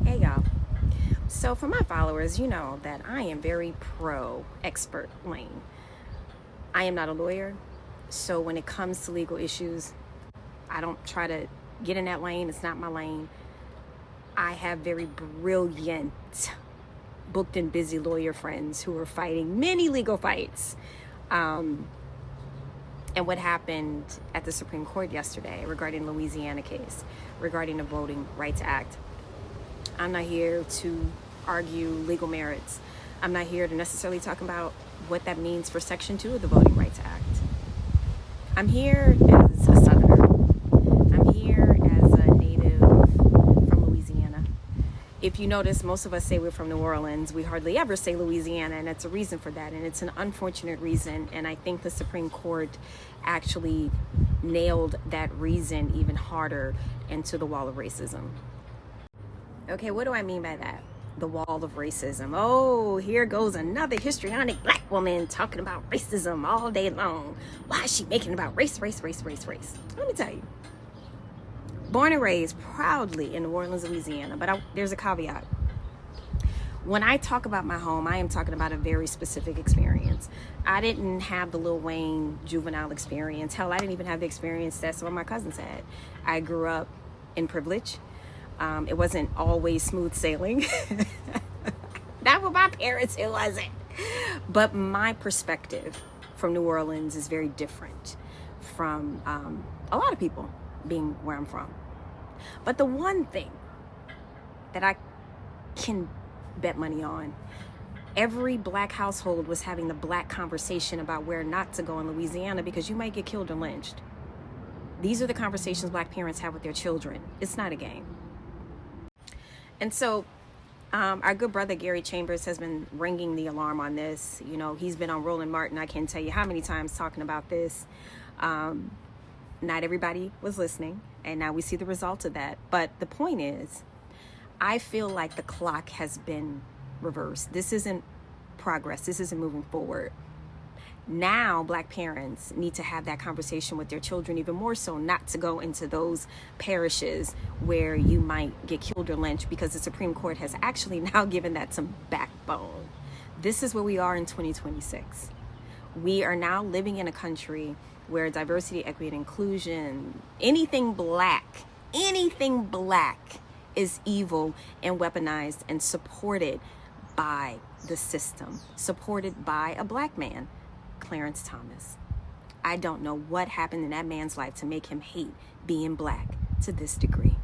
Hey y'all. So for my followers, you know that I am very pro expert lane. I am not a lawyer, so when it comes to legal issues, I don't try to get in that lane. It's not my lane. I have very brilliant, booked and busy lawyer friends who are fighting many legal fights. And what happened at the Supreme Court yesterday regarding the Louisiana case, regarding the Voting Rights Act. I'm not here to argue legal merits. I'm not here to necessarily talk about what that means for Section 2 of the Voting Rights Act. I'm here as a Southerner. I'm here as a native from Louisiana. If you notice, most of us say we're from New Orleans. We hardly ever say Louisiana, and that's a reason for that. And it's an unfortunate reason. And I think the Supreme Court actually nailed that reason even harder into the wall of racism. Okay, what do I mean by that? The wall of racism. Oh, here goes another histrionic black woman talking about racism all day long. Why is she making it about race? Let me tell you. Born and raised proudly in New Orleans, Louisiana, but there's a caveat. When I talk about my home, I am talking about a very specific experience. I didn't have the Lil Wayne juvenile experience. Hell, I didn't even have the experience that some of my cousins had. I grew up in privilege. It wasn't always smooth sailing. Not with my parents, it wasn't. But my perspective from New Orleans is very different from a lot of people being where I'm from. But the one thing that I can bet money on, every black household was having the black conversation about where not to go in Louisiana because you might get killed or lynched. These are the conversations black parents have with their children. It's not a game. And so our good brother Gary Chambers has been ringing the alarm on this. You know, he's been on Roland Martin. I can't tell you how many times talking about this. Not everybody was listening, and now we see the results of that. But the point is, I feel like the clock has been reversed. This isn't progress. This isn't moving forward. Now, black parents need to have that conversation with their children, even more so not to go into those parishes where you might get killed or lynched, because the Supreme Court has actually now given that some backbone. This is where we are in 2026. We are now living in a country where diversity, equity, and inclusion, anything black is evil and weaponized and supported by the system, supported by a black man, Clarence Thomas. I don't know what happened in that man's life to make him hate being black to this degree.